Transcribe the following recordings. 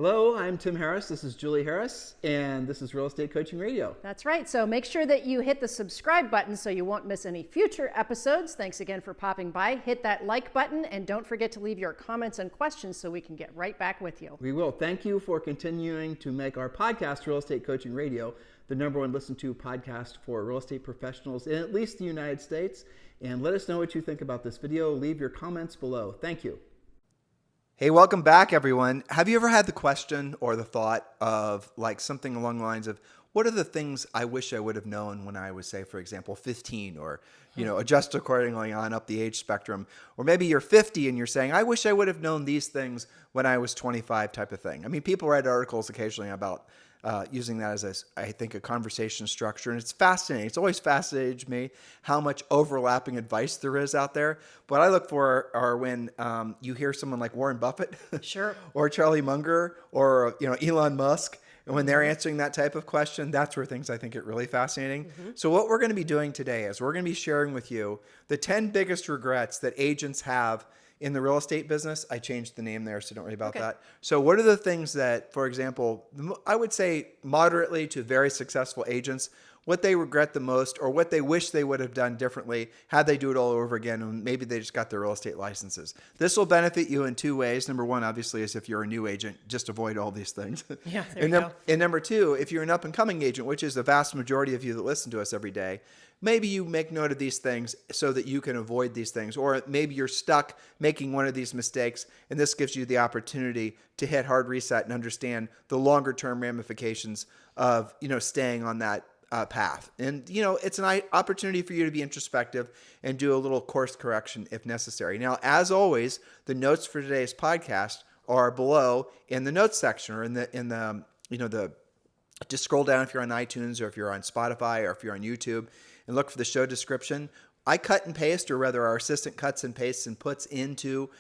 Hello, I'm Tim Harris. This is Julie Harris, and this is Real Estate Coaching Radio. That's right. So make sure that you hit the subscribe button so you won't miss any future episodes. Thanks again for popping by. Hit that like button, and don't forget to leave your comments and questions so we can get right back with you. We will. Thank you for continuing to make our podcast, Real Estate Coaching Radio, the #1 listened to podcast for real estate professionals in at least the United States. And let us know what you think about this video. Leave your comments below. Thank you. Hey, welcome back, everyone. Have you ever had the question or the thought of like something along the lines of, what are the things I wish I would have known when I was, say, for example, 15, or, adjust accordingly on up the age spectrum? Or maybe you're 50 and you're saying, I wish I would have known these things when I was 25 type of thing. I mean, people write articles occasionally about using that as, I think, a conversation structure. And it's fascinating. It's always fascinated me how much overlapping advice there is out there. What I look for are when you hear someone like Warren Buffett Sure. or Charlie Munger or Elon Musk. And when they're answering that type of question, that's where things I think get really fascinating. Mm-hmm. So what we're going to be doing today is we're going to be sharing with you the 10 biggest regrets that agents have in the real estate business. I changed the name there, so don't worry about that. So what are the things that, for example, I would say moderately to very successful agents, what they regret the most or what they wish they would have done differently had they do it all over again, and maybe they just got their real estate licenses. This will benefit you in two ways. Number one, obviously, is if you're a new agent, just avoid all these things. Yeah, there you go. And number two, if you're an up-and-coming agent, which is the vast majority of you that listen to us every day, maybe you make note of these things so that you can avoid these things. Or maybe you're stuck making one of these mistakes, and this gives you the opportunity to hit hard reset and understand the longer-term ramifications of staying on that path. And, it's an opportunity for you to be introspective and do a little course correction if necessary. Now, as always, the notes for today's podcast are below in the notes section, or in the just scroll down if you're on iTunes or if you're on Spotify or if you're on YouTube and look for the show description. I cut and paste, or rather our assistant cuts and pastes and puts into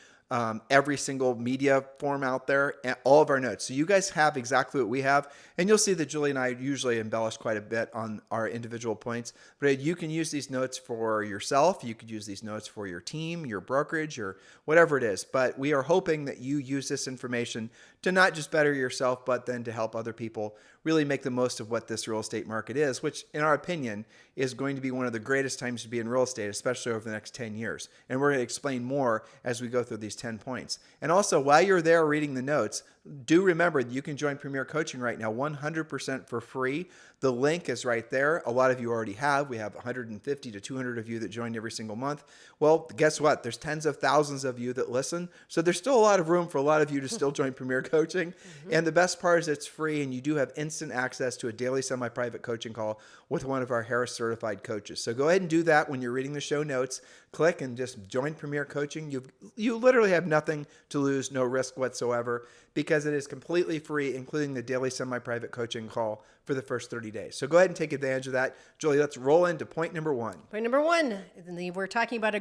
every single media form out there, and all of our notes. So you guys have exactly what we have. And you'll see that Julie and I usually embellish quite a bit on our individual points. But you can use these notes for yourself. You could use these notes for your team, your brokerage, or whatever it is. But we are hoping that you use this information to not just better yourself, but then to help other people really make the most of what this real estate market is, which in our opinion is going to be one of the greatest times to be in real estate, especially over the next 10 years. And we're going to explain more as we go through these 10 points. And also, while you're there reading the notes, do remember that you can join Premier Coaching right now 100% for free. The link is right there. A lot of you already have. We have 150 to 200 of you that join every single month. Well, guess what? There's tens of thousands of you that listen. So there's still a lot of room for a lot of you to still join Premier Coaching. Mm-hmm. And the best part is it's free, and you do have instant access to a daily semi-private coaching call with one of our Harris certified coaches. So go ahead and do that when you're reading the show notes. Click and just join Premier Coaching. You literally have nothing to lose, no risk whatsoever, because it is completely free, including the daily semi-private coaching call for the first 30 days. So go ahead and take advantage of that. Julie, let's roll into point number one. Point number one, we're talking about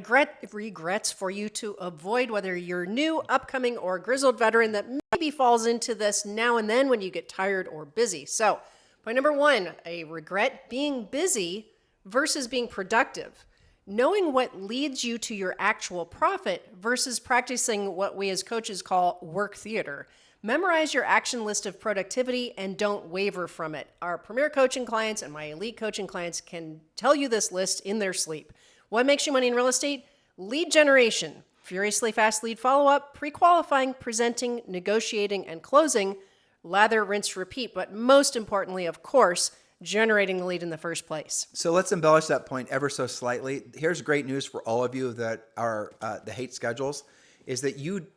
regrets for you to avoid, whether you're new, upcoming, or grizzled veteran that maybe falls into this now and then when you get tired or busy. So point number one, a regret being busy versus being productive. Knowing what leads you to your actual profit versus practicing what we as coaches call work theater. Memorize your action list of productivity and don't waver from it. Our Premier Coaching clients and my elite coaching clients can tell you this list in their sleep. What makes you money in real estate? Lead generation, furiously fast lead follow-up, pre-qualifying, presenting, negotiating, and closing, lather, rinse, repeat, but most importantly, of course, generating the lead in the first place. So let's embellish that point ever so slightly. Here's great news for all of you that are the hate schedules, is that you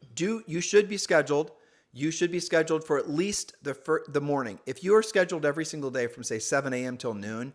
should be scheduled. You should be scheduled for at least the morning. If you are scheduled every single day from, say, 7 a.m. till noon,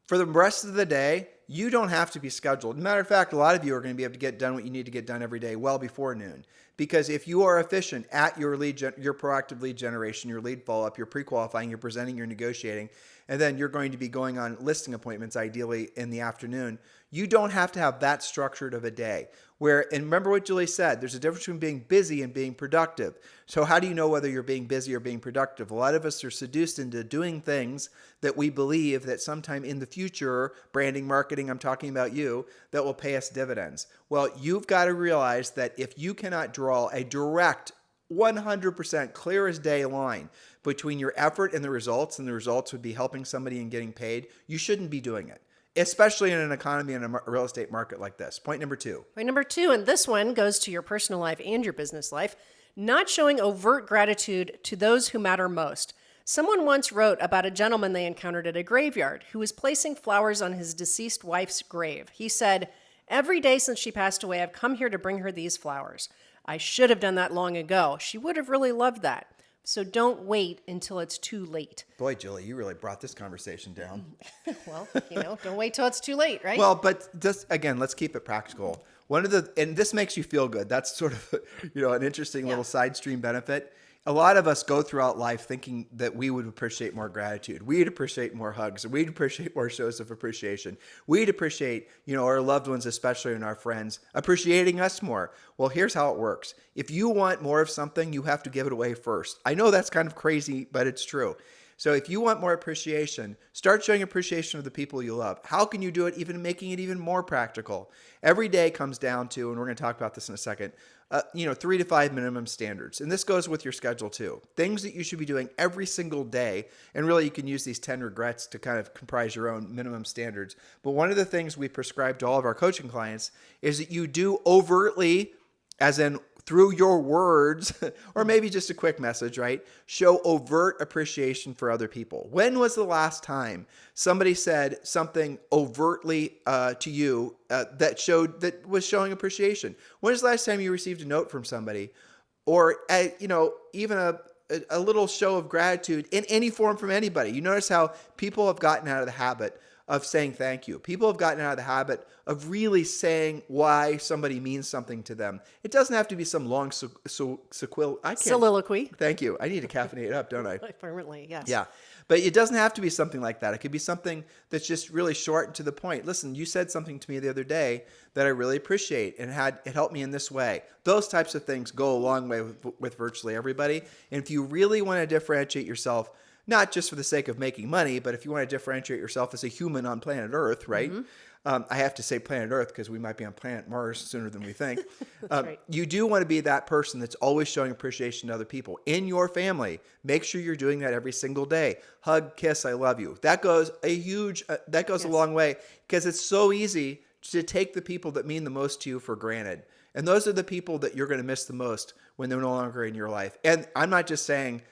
for the rest of the day, you don't have to be scheduled. Matter of fact, a lot of you are going to be able to get done what you need to get done every day well before noon. Because if you are efficient at your your proactive lead generation, your lead follow-up, your pre-qualifying, you're presenting, you're negotiating, and then you're going to be going on listing appointments, ideally in the afternoon, you don't have to have that structured of a day. And remember what Julie said, there's a difference between being busy and being productive. So how do you know whether you're being busy or being productive? A lot of us are seduced into doing things that we believe that sometime in the future, branding, marketing, I'm talking about you, that will pay us dividends. Well, you've got to realize that if you cannot draw a direct 100% clear as day line between your effort and the results would be helping somebody and getting paid, you shouldn't be doing it, especially in an economy and a real estate market like this. Point number 2. Point number 2, and this one goes to your personal life and your business life, not showing overt gratitude to those who matter most. Someone once wrote about a gentleman they encountered at a graveyard who was placing flowers on his deceased wife's grave. He said, "Every day since she passed away, I've come here to bring her these flowers. I should have done that long ago. She would have really loved that. So don't wait until it's too late." Boy, Julie, you really brought this conversation down. Well, don't wait till it's too late, right? Well, but just again, let's keep it practical. And this makes you feel good. That's sort of, an interesting little side stream benefit. A lot of us go throughout life thinking that we would appreciate more gratitude. We'd appreciate more hugs. We'd appreciate more shows of appreciation. We'd appreciate, our loved ones, especially and our friends, appreciating us more. Well, here's how it works. If you want more of something, you have to give it away first. I know that's kind of crazy, but it's true. So if you want more appreciation, start showing appreciation of the people you love. How can you do it? Even making it even more practical. Every day comes down to, and we're going to talk about this in a second, 3 to 5 minimum standards. And this goes with your schedule too. Things that you should be doing every single day. And really you can use these 10 regrets to kind of comprise your own minimum standards. But one of the things we prescribe to all of our coaching clients is that you do overtly, as in through your words, or maybe just a quick message, right? Show overt appreciation for other people. When was the last time somebody said something overtly to you that was showing appreciation? When was the last time you received a note from somebody, or even a little show of gratitude in any form from anybody? You notice how people have gotten out of the habit of saying thank you. People have gotten out of the habit of really saying why somebody means something to them. It doesn't have to be some long soliloquy. Thank you. I need to caffeinate it up, don't I? Permanently, yes. Yeah. But it doesn't have to be something like that. It could be something that's just really short and to the point. Listen, you said something to me the other day that I really appreciate, and it helped me in this way. Those types of things go a long way with virtually everybody. And if you really want to differentiate yourself, not just for the sake of making money, but if you want to differentiate yourself as a human on planet Earth, right? Mm-hmm. I have to say planet Earth because we might be on planet Mars sooner than we think. Right. You do want to be that person that's always showing appreciation to other people. In your family, make sure you're doing that every single day. Hug, kiss, I love you. That goes a long way, because it's so easy to take the people that mean the most to you for granted. And those are the people that you're going to miss the most when they're no longer in your life. And I'm not just saying,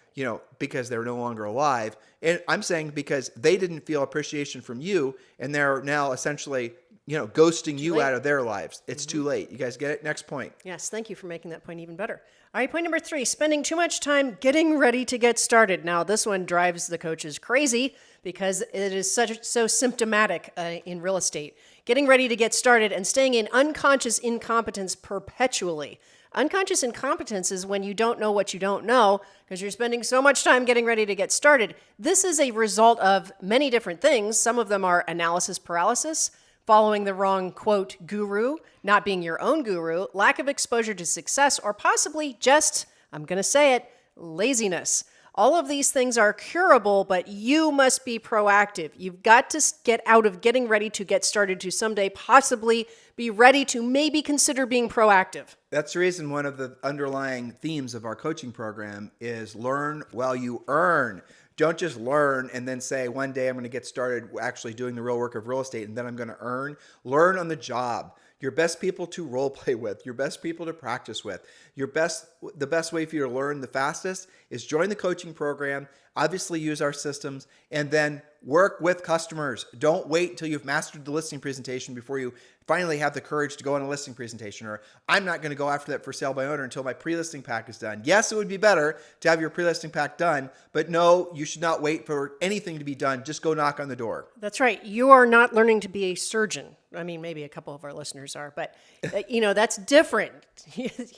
because they're no longer alive. And I'm saying because they didn't feel appreciation from you, and they're now essentially, ghosting you out of their lives. It's too late. You guys get it? Next point. Yes, thank you for making that point even better. All right, point number 3, spending too much time getting ready to get started. Now, this one drives the coaches crazy because it is so symptomatic in real estate. Getting ready to get started and staying in unconscious incompetence perpetually. Unconscious incompetence is when you don't know what you don't know because you're spending so much time getting ready to get started. This is a result of many different things. Some of them are analysis paralysis, following the wrong, quote, guru, not being your own guru, lack of exposure to success, or possibly just, I'm going to say it, laziness. All of these things are curable, but you must be proactive. You've got to get out of getting ready to get started to someday possibly be ready to maybe consider being proactive. That's the reason one of the underlying themes of our coaching program is learn while you earn. Don't just learn and then say, one day I'm going to get started actually doing the real work of real estate and then I'm going to earn. Learn on the job. Your best people to role play with, your best people to practice with, the best way for you to learn the fastest is join the coaching program, obviously use our systems, and then work with customers. Don't wait until you've mastered the listing presentation before you finally have the courage to go on a listing presentation, or I'm not going to go after that for sale by owner until my pre-listing pack is done. Yes, it would be better to have your pre-listing pack done, but no, you should not wait for anything to be done. Just go knock on the door. That's right. You are not learning to be a surgeon. I mean, maybe a couple of our listeners are, but that's different.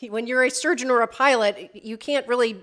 When you're a surgeon or a pilot, you can't really,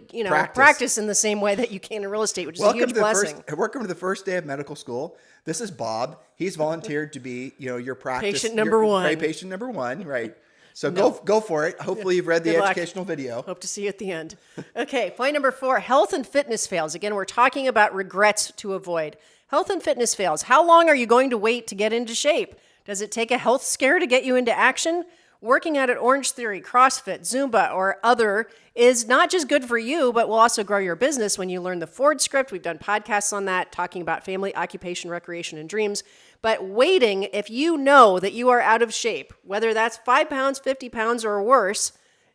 practice in the same way that you can in real estate, which is a huge blessing. Welcome to the first day of medical school. This is Bob. He's volunteered to be, your practice. Patient number one. Patient number one, right. So go for it. Hopefully you've read the educational video. Hope to see you at the end. Okay, point number 4, health and fitness fails. Again, we're talking about regrets to avoid. Health and fitness fails. How long are you going to wait to get into shape? Does it take a health scare to get you into action? Working out at Orange Theory, CrossFit, Zumba, or other is not just good for you, but will also grow your business when you learn the Ford script. We've done podcasts on that, talking about family, occupation, recreation, and dreams. But waiting, if you know that you are out of shape, whether that's 5 pounds, 50 pounds, or worse,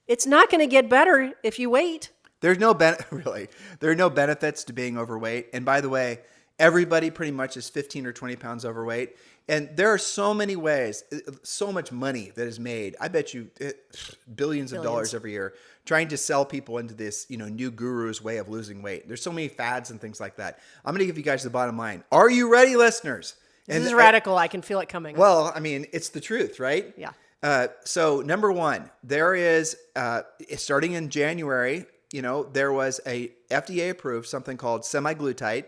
it's not going to get better if you wait. There's no really. There are no benefits to being overweight. And by the way, everybody pretty much is 15 or 20 pounds overweight. And there are so many ways, so much money that is made. I bet you billions of dollars every year trying to sell people into this, new guru's way of losing weight. There's so many fads and things like that. I'm going to give you guys the bottom line. Are you ready, listeners? This is radical. I can feel it coming. Well, I mean, it's the truth, right? Yeah. So number one, there is, starting in January, there was a FDA approved something called semaglutide,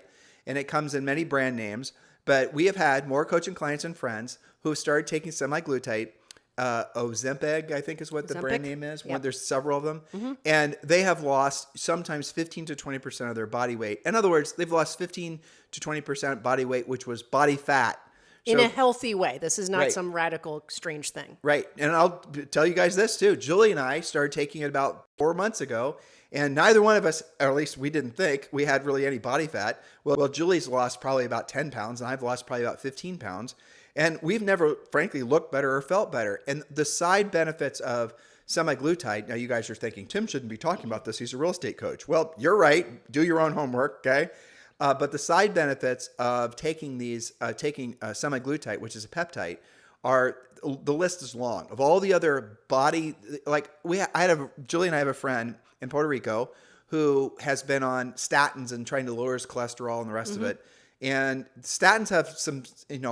and it comes in many brand names. But we have had more coaching clients and friends who have started taking semaglutide. Ozempic, I think is what the brand name is. Yep. There's several of them. And they have lost sometimes 15 to 20% of their body weight. In other words, they've lost 15 to 20% body weight, which was body fat. In a healthy way. This is not Right. some radical, strange thing. Right. And I'll tell you guys this too. Julie and I started taking it about 4 months ago. And neither one of us, or at least we didn't think we had really any body fat. Well, Julie's lost probably about 10 pounds and I've lost probably about 15 pounds. And we've never, frankly, looked better or felt better. And the side benefits of semaglutide, now you guys are thinking, Tim shouldn't be talking about this. He's a real estate coach. Well, you're right. Do your own homework, okay? But the side benefits of taking semaglutide, which is a peptide, the list is long. Of all the other body, Julie and I have a friend in Puerto Rico who has been on statins and trying to lower his cholesterol and the rest of it. And statins have some,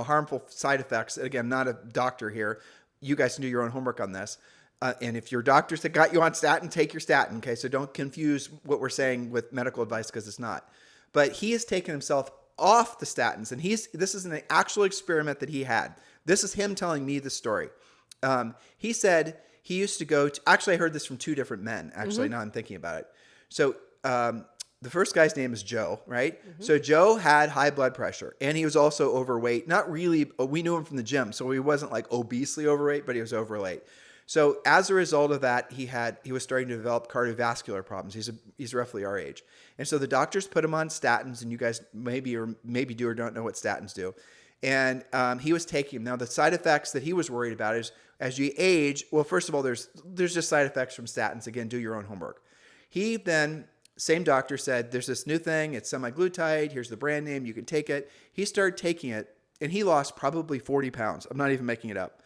harmful side effects. Again, I'm not a doctor here. You guys can do your own homework on this. And if your doctors that got you on statin, take your statin. Okay, so don't confuse what we're saying with medical advice because it's not. But he has taken himself off the statins, and this is an actual experiment that he had. This is him telling me the story. He said he used to go to, actually I heard this from two different men, actually, now I'm thinking about it. So the first guy's name is Joe, right? So Joe had high blood pressure, and he was also overweight. Not really, we knew him from the gym, so he wasn't like obesely overweight, but he was overweight. So as a result of that, he was starting to develop cardiovascular problems. He's roughly our age. And so the doctors put him on statins, and you guys maybe do or don't know what statins do. And he was taking them. Now, the side effects that he was worried about is as you age, well, first of all, there's just side effects from statins. Again, do your own homework. He then, same doctor said, there's this new thing. It's semaglutide. Here's the brand name. You can take it. He started taking it, and he lost probably 40 pounds. I'm not even making it up.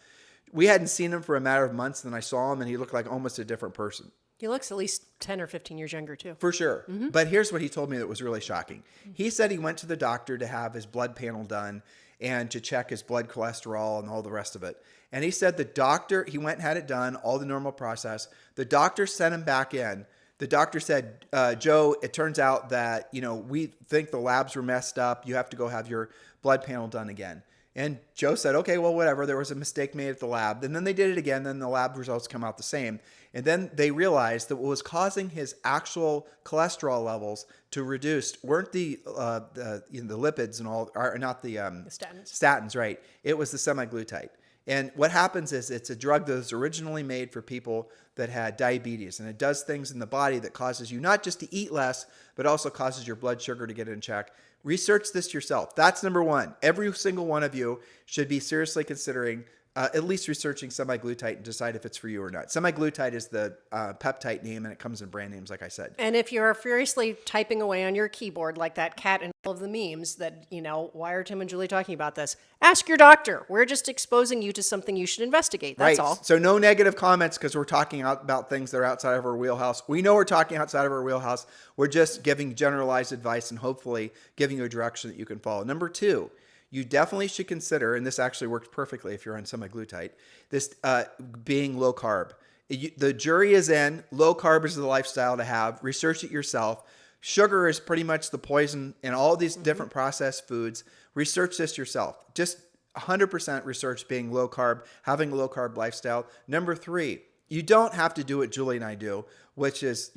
We hadn't seen him for a matter of months. Then I saw him, and he looked like almost a different person. He looks at least 10 or 15 years younger, too. For sure. But here's what he told me that was really shocking. He said he went to the doctor to have his blood panel done and to check his blood cholesterol and all the rest of it. And he said he went and had it done, all the normal process. The doctor sent him back in. The doctor said, Joe, it turns out that, we think the labs were messed up. You have to go have your blood panel done again. And Joe said, okay, well, whatever. There was a mistake made at the lab. And then they did it again. Then the lab results come out the same. And then they realized that what was causing his actual cholesterol levels to reduce weren't the lipids and all, or not the statins. Statins, right? It was the semaglutide. And what happens is it's a drug that was originally made for people that had diabetes. And it does things in the body that causes you not just to eat less, but also causes your blood sugar to get in check. Research this yourself. That's number one. Every single one of you should be seriously considering at least researching semaglutide and decide if it's for you or not. Semaglutide is the peptide name, and it comes in brand names, like I said. And if you're furiously typing away on your keyboard like that cat in all of the memes that, why are Tim and Julie talking about this? Ask your doctor. We're just exposing you to something you should investigate. That's all. So no negative comments because we're talking about things that are outside of our wheelhouse. We know we're talking outside of our wheelhouse. We're just giving generalized advice and hopefully giving you a direction that you can follow. Number two, you definitely should consider, and this actually works perfectly if you're on semaglutide, this being low carb. The jury is in. Low carb is the lifestyle to have. Research it yourself. Sugar is pretty much the poison in all these different processed foods. Research this yourself. Just 100% research being low carb, having a low carb lifestyle. Number three, you don't have to do what Julie and I do, which is,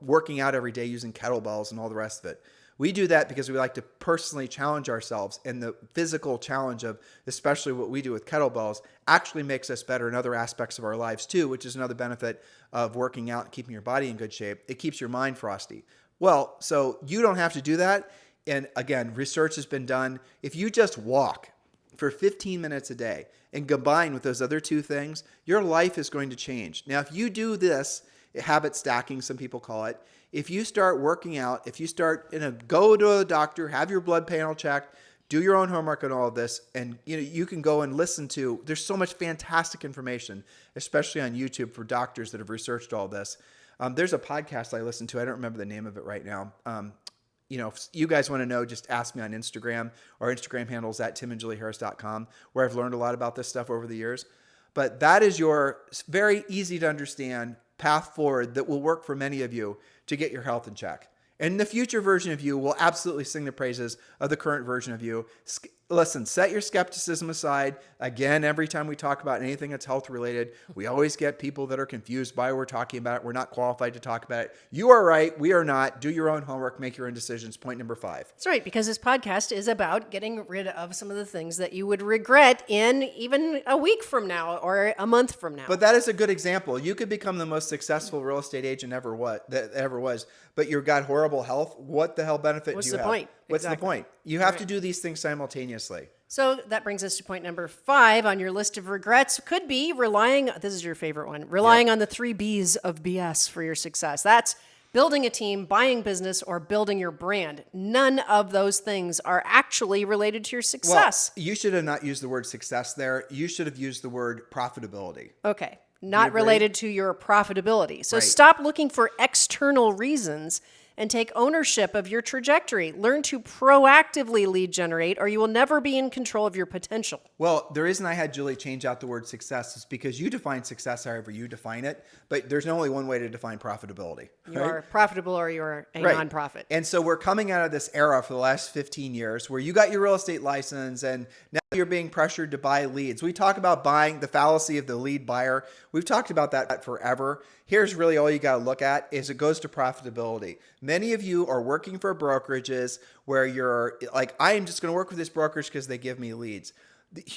working out every day using kettlebells and all the rest of it. We do that because we like to personally challenge ourselves, and the physical challenge of especially what we do with kettlebells actually makes us better in other aspects of our lives too, which is another benefit of working out and keeping your body in good shape. It keeps your mind frosty. Well, so you don't have to do that. And again, research has been done. If you just walk for 15 minutes a day and combine with those other two things, your life is going to change. Now, if you do this, habit stacking, some people call it, if you start working out, if you start, go to the doctor, have your blood panel checked, do your own homework on all of this, and you can go and listen to, there's so much fantastic information, especially on YouTube for doctors that have researched all this. There's a podcast I listen to. I don't remember the name of it right now. If you guys want to know, just ask me on Instagram. Our Instagram handle is @timandjulieharris.com, where I've learned a lot about this stuff over the years. But that is your very easy to understand path forward that will work for many of you to get your health in check. And the future version of you will absolutely sing the praises of the current version of you. Listen, set your skepticism aside. Again, every time we talk about anything that's health related, we always get people that are confused by what we're talking about. We're not qualified to talk about it. You are right. We are not. Do your own homework. Make your own decisions. Point number 5. That's right, because this podcast is about getting rid of some of the things that you would regret in even a week from now or a month from now. But that is a good example. You could become the most successful real estate agent ever was, but you've got horrible health. What the hell benefit do you have? What's the point? What's Exactly. the point? You have to do these things simultaneously. So that brings us to point number 5 on your list of regrets. Could be relying, this is your favorite one, relying on the 3 B's of BS for your success. That's building a team, buying business, or building your brand. None of those things are actually related to your success. Well, you should have not used the word success there. You should have used the word profitability. Okay. Not related to your profitability. So Right. stop looking for external reasons and take ownership of your trajectory. Learn to proactively lead generate, or you will never be in control of your potential. Well, the reason I had Julie change out the word success is because you define success however you define it, but there's only one way to define profitability. You are profitable or you are a nonprofit. And so we're coming out of this era for the last 15 years where you got your real estate license and now you're being pressured to buy leads. We talk about buying, the fallacy of the lead buyer. We've talked about that forever. Here's really all you got to look at is it goes to profitability. Many of you are working for brokerages where you're like, I am just going to work with this brokerage because they give me leads.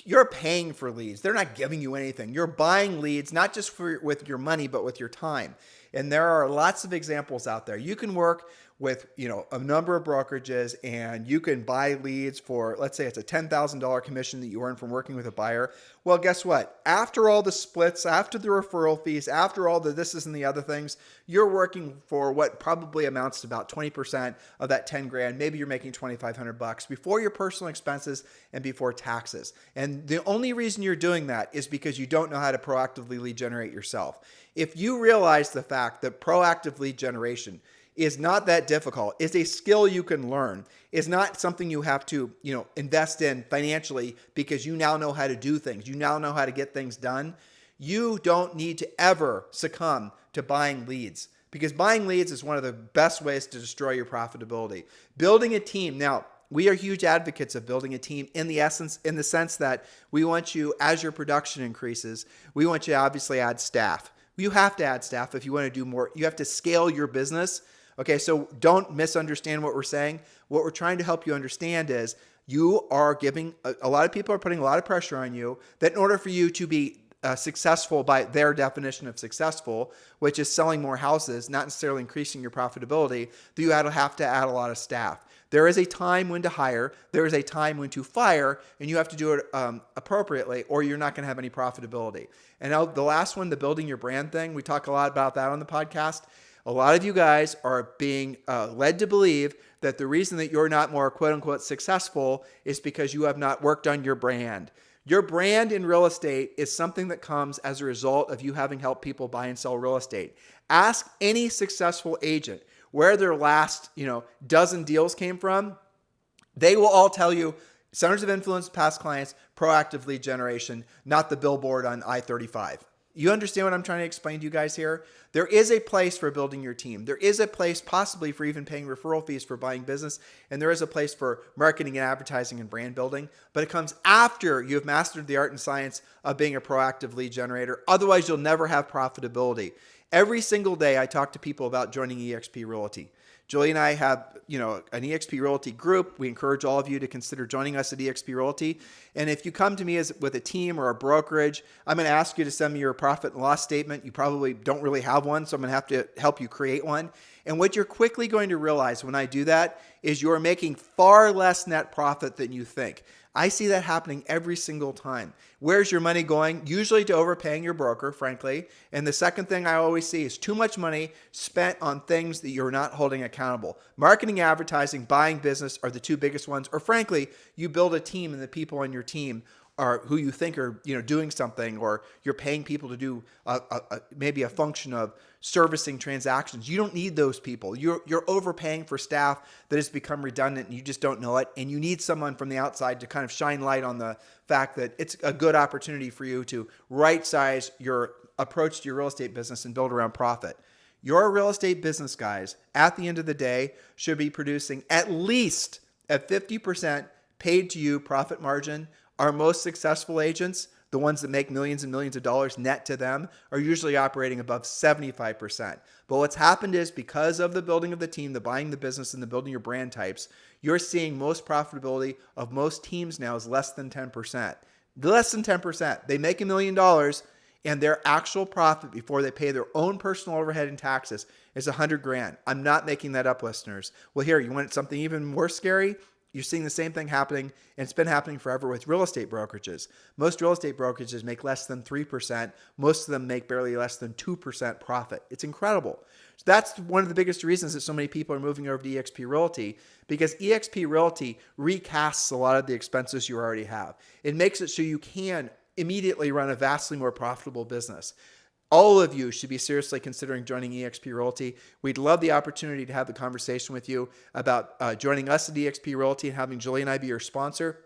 You're paying for leads. They're not giving you anything. You're buying leads, not just with your money, but with your time. And there are lots of examples out there. You can work with, a number of brokerages and you can buy leads for, let's say it's a $10,000 commission that you earn from working with a buyer. Well, guess what? After all the splits, after the referral fees, after all the this and the other things, you're working for what probably amounts to about 20% of that 10 grand. Maybe you're making $2,500 before your personal expenses and before taxes. And the only reason you're doing that is because you don't know how to proactively lead generate yourself. If you realize the fact that proactive lead generation is not that difficult, is a skill you can learn, is not something you have to, invest in financially because you now know how to do things. You now know how to get things done. You don't need to ever succumb to buying leads because buying leads is one of the best ways to destroy your profitability. Building a team. Now, we are huge advocates of building a team in the sense that we want you, as your production increases, we want you to obviously add staff. You have to add staff if you want to do more. You have to scale your business. Okay, so don't misunderstand what we're saying. What we're trying to help you understand is you are giving, a lot of people are putting a lot of pressure on you that in order for you to be successful by their definition of successful, which is selling more houses, not necessarily increasing your profitability, that you have to add a lot of staff. There is a time when to hire, there is a time when to fire, and you have to do it appropriately or you're not going to have any profitability. And now the last one, the building your brand thing, we talk a lot about that on the podcast. A lot of you guys are being led to believe that the reason that you're not more quote unquote successful is because you have not worked on your brand. Your brand in real estate is something that comes as a result of you having helped people buy and sell real estate. Ask any successful agent where their last, dozen deals came from. They will all tell you centers of influence, past clients, proactive lead generation, not the billboard on I-35. You understand what I'm trying to explain to you guys here? There is a place for building your team. There is a place possibly for even paying referral fees for buying business. And there is a place for marketing and advertising and brand building. But it comes after you have mastered the art and science of being a proactive lead generator. Otherwise, you'll never have profitability. Every single day, I talk to people about joining Exp Realty. Julie and I have, an Exp Realty group. We encourage all of you to consider joining us at Exp Realty. And if you come to me with a team or a brokerage, I'm going to ask you to send me your profit and loss statement. You probably don't really have one, so I'm going to have to help you create one. And what you're quickly going to realize when I do that is you're making far less net profit than you think. I see that happening every single time. Where's your money going? Usually to overpaying your broker, frankly. And the second thing I always see is too much money spent on things that you're not holding accountable. Marketing, advertising, buying business are the two biggest ones. Or frankly, you build a team and the people on your team are who you think are doing something, or you're paying people to do maybe a function of servicing transactions. You don't need those people. You're overpaying for staff that has become redundant and you just don't know it. And you need someone from the outside to kind of shine light on the fact that it's a good opportunity for you to right size your approach to your real estate business and build around profit. Your real estate business, guys, at the end of the day, should be producing at least a 50% paid to you profit margin. Our most successful agents, the ones that make millions and millions of dollars net to them, are usually operating above 75%. But what's happened is, because of the building of the team, the buying the business, and the building your brand types, you're seeing most profitability of most teams now is less than 10%. Less than 10%. They make $1 million and their actual profit before they pay their own personal overhead and taxes is $100,000. I'm not making that up, listeners. Well, here, you want something even more scary? You're seeing the same thing happening, and it's been happening forever with real estate brokerages. Most real estate brokerages make less than 3%. Most of them make barely less than 2% profit. It's incredible. So that's one of the biggest reasons that so many people are moving over to Exp Realty, because Exp Realty recasts a lot of the expenses you already have. It makes it so you can immediately run a vastly more profitable business. All of you should be seriously considering joining Exp Realty. We'd love the opportunity to have the conversation with you about joining us at Exp Realty and having Julie and I be your sponsor.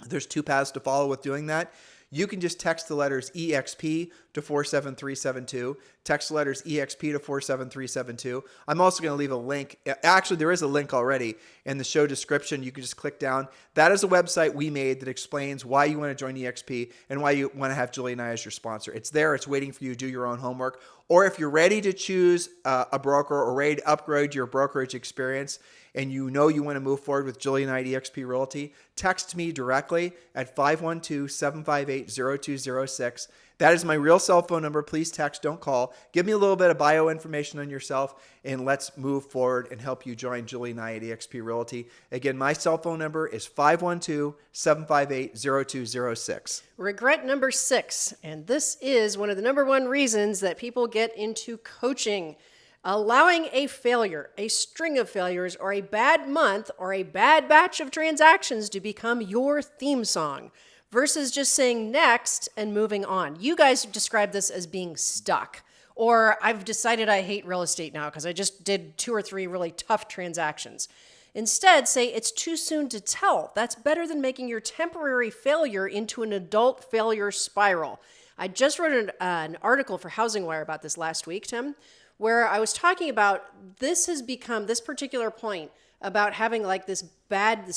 There's two paths to follow with doing that. You can just text the letters EXP to 47372. Text the letters EXP to 47372. I'm also going to leave a link. Actually, there is a link already in the show description. You can just click down. That is a website we made that explains why you want to join EXP and why you want to have Julie and I as your sponsor. It's there. It's waiting for you to do your own homework. Or if you're ready to choose a broker or ready to upgrade your brokerage experience, and you know you want to move forward with Julie and I at Exp Realty, text me directly at 512-758-0206. That is my real cell phone number. Please text, don't call. Give me a little bit of bio information on yourself, and let's move forward and help you join Julie and I at Exp Realty. Again, my cell phone number is 512-758-0206. Regret number 6, and this is one of the number one reasons that people get into coaching. Allowing a failure, a string of failures, or a bad month, or a bad batch of transactions to become your theme song versus just saying next and moving on. You guys describe this as being stuck, or I've decided I hate real estate now because I just did 2 or 3 really tough transactions. Instead, say it's too soon to tell. That's better than making your temporary failure into an adult failure spiral. I just wrote an article for Housing Wire about this last week, Tim, where I was talking about this has become, this particular point about having like this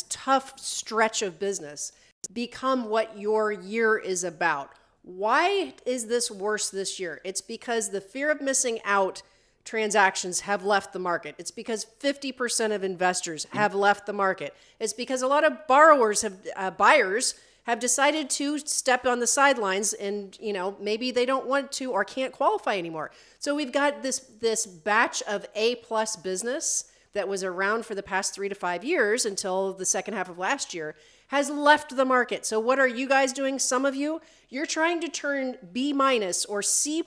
tough stretch of business become what your year is about. Why is this worse this year? It's because the fear of missing out transactions have left the market. It's because 50% of investors have left the market. It's because a lot of buyers have decided to step on the sidelines and, maybe they don't want to or can't qualify anymore. So we've got this batch of A-plus business that was around for the past 3 to 5 years until the second half of last year has left the market. So what are you guys doing? Some of you, you're trying to turn B- or C+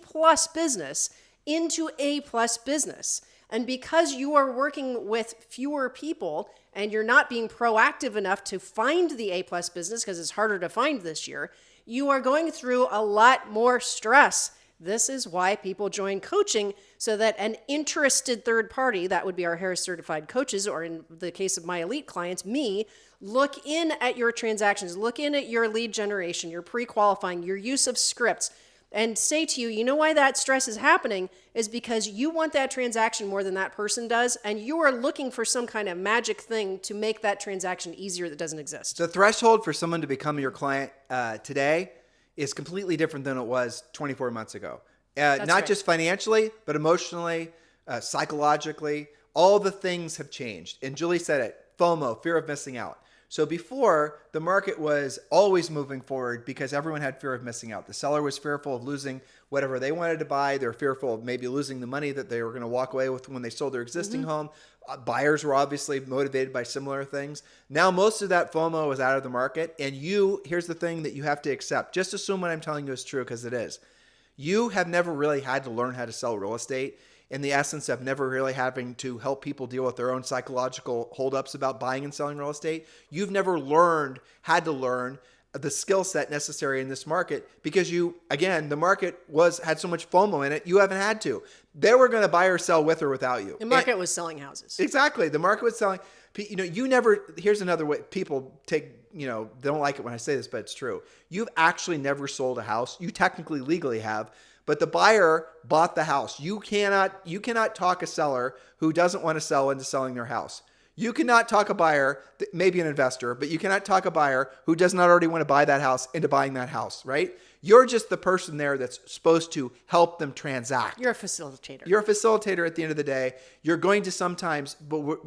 business into A+ business. And because you are working with fewer people and you're not being proactive enough to find the A+ business because it's harder to find this year, you are going through a lot more stress. This is why people join coaching, so that an interested third party, that would be our Harris certified coaches, or in the case of my elite clients, me, look in at your transactions, look in at your lead generation, your pre-qualifying, your use of scripts, and say to you, you know why that stress is happening is because you want that transaction more than that person does, and you are looking for some kind of magic thing to make that transaction easier that doesn't exist. The threshold for someone to become your client today is completely different than it was 24 months ago. Not right. just financially, but emotionally, psychologically. all the things have changed. And Julie said it, FOMO, fear of missing out. So before, the market was always moving forward because everyone had fear of missing out. The seller was fearful of losing whatever they wanted to buy. They were fearful of maybe losing the money that they were going to walk away with when they sold their existing home. Buyers were obviously motivated by similar things. Now, most of that FOMO is out of the market. And here's the thing that you have to accept. Just assume what I'm telling you is true, because it is. You have never really had to learn how to sell real estate, in the essence of never really having to help people deal with their own psychological holdups about buying and selling real estate. You've never had to learn the skill set necessary in this market because the market had so much FOMO in it, you haven't had to. They were going to buy or sell with or without you. The market was selling houses. Exactly. The market was selling. Here's another way people they don't like it when I say this, but it's true. You've actually never sold a house. You technically legally have, but the buyer bought the house. You cannot talk a seller who doesn't want to sell into selling their house. You cannot talk a buyer, maybe an investor, but you cannot talk a buyer who does not already want to buy that house into buying that house, right? You're just the person there that's supposed to help them transact. You're a facilitator. You're a facilitator at the end of the day. You're going to sometimes, but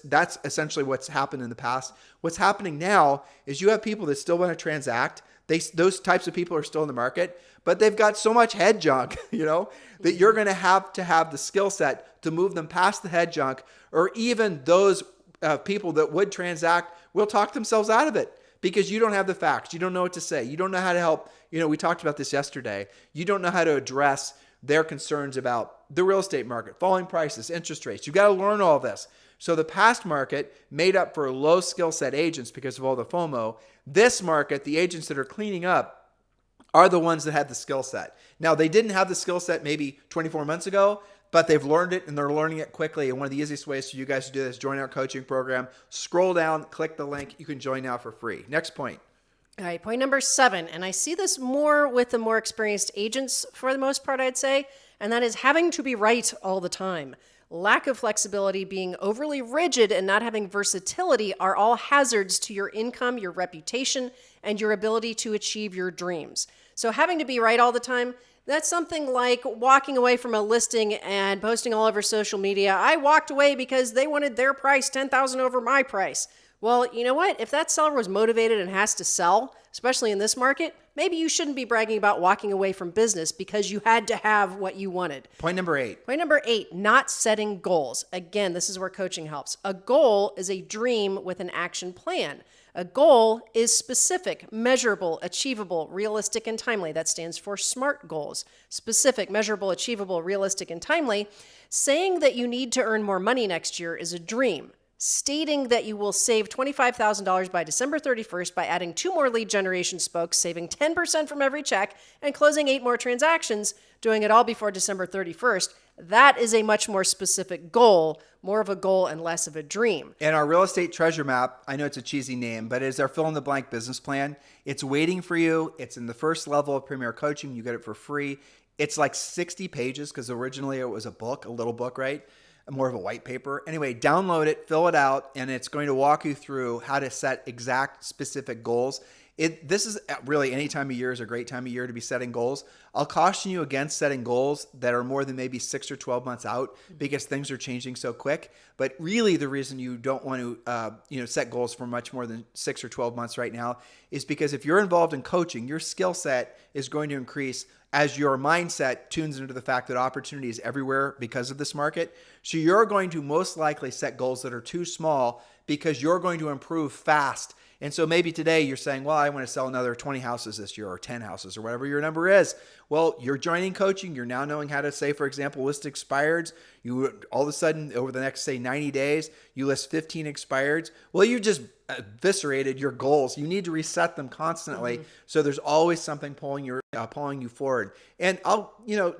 that's essentially what's happened in the past. What's happening now is you have people that still want to transact. Those types of people are still in the market, but they've got so much head junk, that you're going to have the skill set to move them past the head junk, or even those people that would transact will talk themselves out of it because you don't have the facts. You don't know what to say. You don't know how to help. We talked about this yesterday. You don't know how to address their concerns about the real estate market, falling prices, interest rates. You got to learn all this. So the past market made up for low skill set agents because of all the FOMO. This market, the agents that are cleaning up are the ones that had the skill set. Now, they didn't have the skill set maybe 24 months ago, but they've learned it and they're learning it quickly. And one of the easiest ways for you guys to do this, join our coaching program. Scroll down, click the link. You can join now for free. Next point. All right, point number 7, and I see this more with the more experienced agents for the most part, I'd say, and that is having to be right all the time. Lack of flexibility, being overly rigid, and not having versatility are all hazards to your income, your reputation, and your ability to achieve your dreams. So having to be right all the time, that's something like walking away from a listing and posting all over social media. I walked away because they wanted their price $10,000 over my price. Well, you know what? If that seller was motivated and has to sell, especially in this market, maybe you shouldn't be bragging about walking away from business because you had to have what you wanted. Point number 8. Point number 8, not setting goals. Again, this is where coaching helps. A goal is a dream with an action plan. A goal is specific, measurable, achievable, realistic, and timely. That stands for SMART goals. Specific, measurable, achievable, realistic, and timely. Saying that you need to earn more money next year is a dream. Stating that you will save $25,000 by December 31st by adding 2 more lead generation spokes, saving 10% from every check, and closing 8 more transactions, doing it all before December 31st, that is a much more specific goal, more of a goal and less of a dream. And our real estate treasure map, I know it's a cheesy name, but it is our fill-in-the-blank business plan. It's waiting for you. It's in the first level of Premier Coaching. You get it for free. It's like 60 pages because originally it was a little book, right? More of a white paper. Anyway, download it, fill it out, and it's going to walk you through how to set exact specific goals. This is really any time of year is a great time of year to be setting goals. I'll caution you against setting goals that are more than maybe 6 or 12 months out because things are changing so quick. But really the reason you don't want to set goals for much more than 6 or 12 months right now is because if you're involved in coaching, your skill set is going to increase as your mindset tunes into the fact that opportunity is everywhere because of this market. So you're going to most likely set goals that are too small because you're going to improve fast. And so maybe today you're saying, well, I want to sell another 20 houses this year or 10 houses or whatever your number is. Well, you're joining coaching. You're now knowing how to say, for example, list expireds. You all of a sudden over the next, say, 90 days, you list 15 expireds. Well, you just eviscerated your goals. You need to reset them constantly. So there's always something pulling you forward. And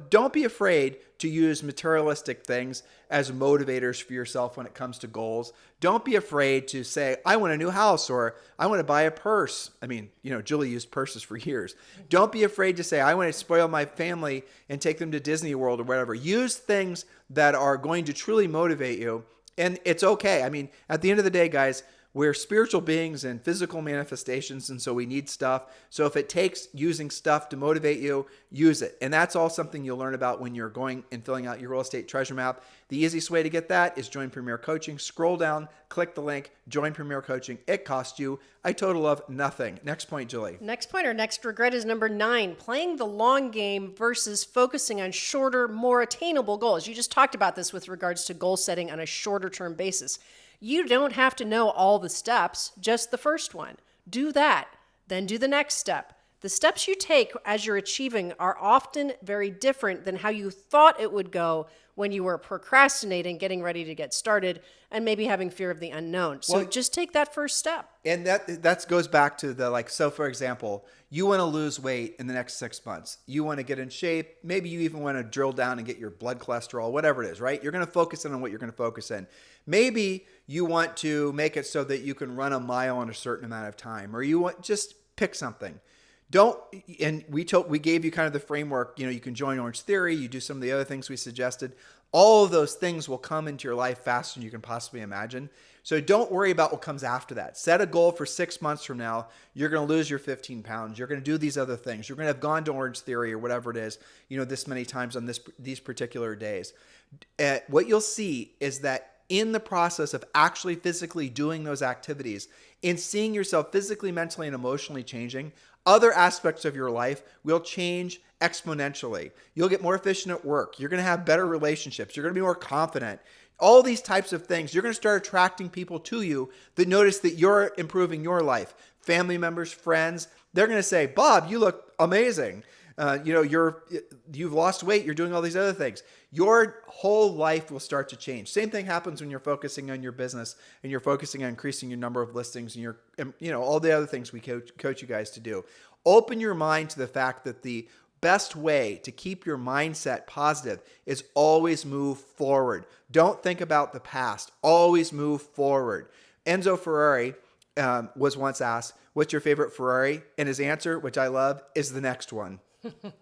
don't be afraid to use materialistic things as motivators for yourself when it comes to goals. Don't be afraid to say, I want a new house or I want to buy a purse. I mean, Julie used purses for years. Don't be afraid to say, I want to spoil my family and take them to Disney World or whatever. Use things that are going to truly motivate you. And it's okay. I mean, at the end of the day, guys, We're spiritual beings and physical manifestations, and so we need stuff. So if it takes using stuff to motivate you, use it. And that's all something you'll learn about when you're going and filling out your real estate treasure map. The easiest way to get that is join Premier Coaching. Scroll down, click the link, join Premier Coaching. It costs you a total of nothing. Next point, Julie. Next point or next regret is number 9, playing the long game versus focusing on shorter, more attainable goals. You just talked about this with regards to goal setting on a shorter term basis. You don't have to know all the steps, just the first one. Do that, then do the next step. The steps you take as you're achieving are often very different than how you thought it would go when you were procrastinating, getting ready to get started, and maybe having fear of the unknown. So just take that first step. And that goes back to so for example, you want to lose weight in the next 6 months. You want to get in shape. Maybe you even want to drill down and get your blood cholesterol, whatever it is, right? You're going to focus in on what you're going to focus in. Maybe you want to make it so that you can run a mile in a certain amount of time, or you want just pick something. We gave you kind of the framework, you can join Orange Theory, you do some of the other things we suggested. All of those things will come into your life faster than you can possibly imagine. So don't worry about what comes after that. Set a goal for 6 months from now. You're going to lose your 15 pounds. You're going to do these other things. You're going to have gone to Orange Theory or whatever it is, this many times on these particular days. What you'll see is that in the process of actually physically doing those activities and seeing yourself physically, mentally, and emotionally changing, other aspects of your life will change exponentially. You'll get more efficient at work. You're going to have better relationships. You're going to be more confident. All these types of things. You're going to start attracting people to you that notice that you're improving your life. Family members, friends, they're going to say, Bob, you look amazing. You've lost weight. You're doing all these other things. Your whole life will start to change. Same thing happens when you're focusing on your business and you're focusing on increasing your number of listings and all the other things we coach you guys to do. Open your mind to the fact that the best way to keep your mindset positive is always move forward. Don't think about the past. Always move forward. Enzo Ferrari was once asked, "What's your favorite Ferrari?" And his answer, which I love, is the next one.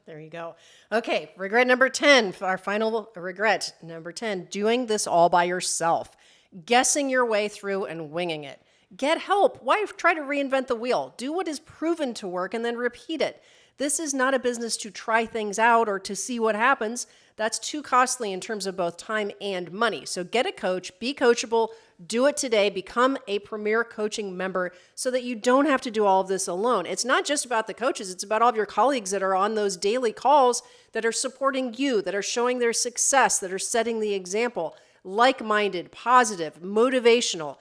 There you go. Okay, regret number 10, our final regret. Number 10, doing this all by yourself, guessing your way through and winging it. Get help. Why try to reinvent the wheel? Do what is proven to work and then repeat it. This is not a business to try things out or to see what happens. That's too costly in terms of both time and money. So get a coach, be coachable, do it today, become a Premier Coaching member so that you don't have to do all of this alone. It's not just about the coaches, it's about all of your colleagues that are on those daily calls that are supporting you, that are showing their success, that are setting the example, like-minded, positive, motivational,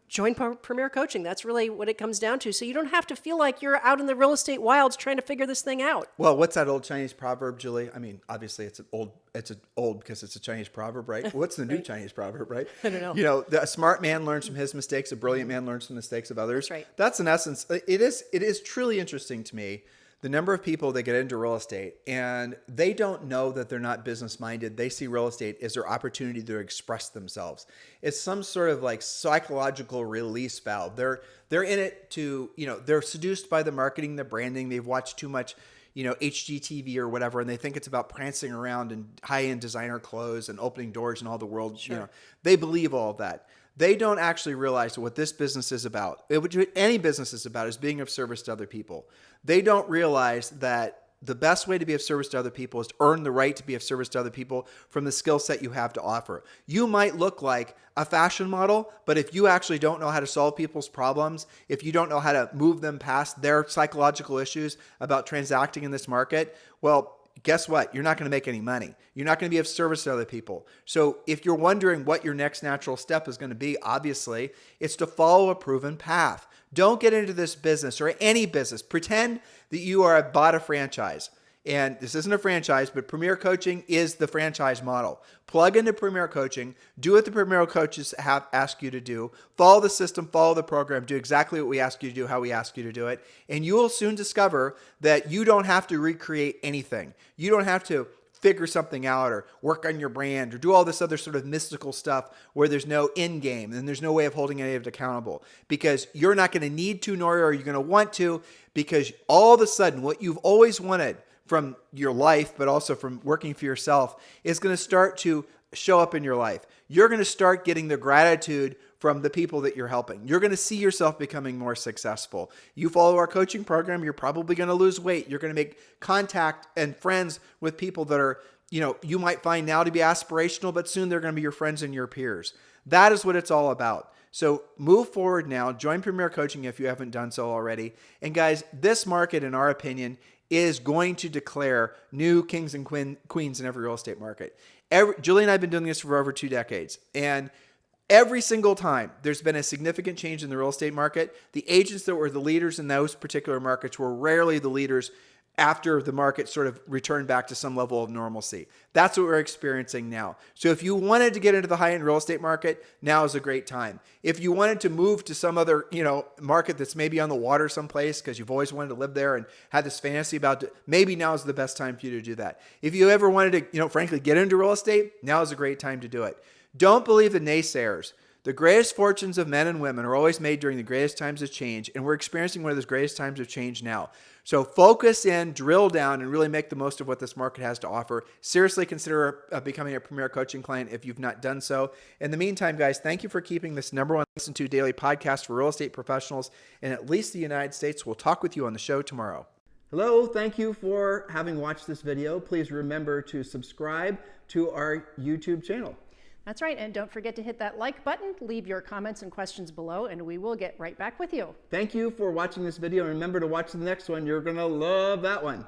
join Premier Coaching. That's really what it comes down to. So you don't have to feel like you're out in the real estate wilds trying to figure this thing out. Well, what's that old Chinese proverb, Julie? I mean, obviously it's old because it's a Chinese proverb, right? What's the new Chinese proverb, right? I don't know. A smart man learns from his mistakes. A brilliant man learns from the mistakes of others. That's right. That's in essence, it is truly interesting to me, the number of people that get into real estate and they don't know that they're not business minded. They see real estate as their opportunity to express themselves. It's some sort of like psychological release valve. They're in it to, they're seduced by the marketing, the branding. They've watched too much, HGTV or whatever, and they think it's about prancing around in high-end designer clothes and opening doors in all the world. Sure. They believe all of that. They don't actually realize what this business is about. What any business is about is being of service to other people. They don't realize that the best way to be of service to other people is to earn the right to be of service to other people from the skill set you have to offer. You might look like a fashion model, but if you actually don't know how to solve people's problems, if you don't know how to move them past their psychological issues about transacting in this market, well, guess what? You're not going to make any money. You're not going to be of service to other people. So if you're wondering what your next natural step is going to be, obviously, it's to follow a proven path. Don't get into this business or any business. Pretend that you are bought a franchise. And this isn't a franchise, but Premier Coaching is the franchise model. Plug into Premier Coaching, do what the Premier coaches have asked you to do, follow the system, follow the program, do exactly what we ask you to do, how we ask you to do it, and you will soon discover that you don't have to recreate anything. You don't have to figure something out or work on your brand or do all this other sort of mystical stuff where there's no end game and there's no way of holding any of it accountable, because you're not going to need to, nor are you going to want to, because all of a sudden what you've always wanted from your life, but also from working for yourself, is going to start to show up in your life. You're going to start getting the gratitude from the people that you're helping. You're going to see yourself becoming more successful. You follow our coaching program, you're probably going to lose weight. You're going to make contact and friends with people that are, you might find now to be aspirational, but soon they're going to be your friends and your peers. That is what it's all about. So move forward now. Join Premier Coaching if you haven't done so already. And guys, this market, in our opinion, is going to declare new kings and queens in every real estate market. Julie and I have been doing this for over 2 decades. And every single time there's been a significant change in the real estate market, the agents that were the leaders in those particular markets were rarely the leaders after the market sort of returned back to some level of normalcy. That's what we're experiencing now. So if you wanted to get into the high-end real estate market, now is a great time. If you wanted to move to some other, market that's maybe on the water someplace because you've always wanted to live there and had this fantasy about it, maybe now is the best time for you to do that. If you ever wanted to, frankly, get into real estate, now is a great time to do it. Don't believe the naysayers. The greatest fortunes of men and women are always made during the greatest times of change, and we're experiencing one of those greatest times of change now. So focus in, drill down, and really make the most of what this market has to offer. Seriously consider becoming a Premier Coaching client if you've not done so. In the meantime, guys, thank you for keeping this #1 listen to daily podcast for real estate professionals in at least the United States. We'll talk with you on the show tomorrow. Hello, thank you for having watched this video. Please remember to subscribe to our YouTube channel. That's right. And don't forget to hit that like button, leave your comments and questions below, and we will get right back with you. Thank you for watching this video. And remember to watch the next one. You're going to love that one.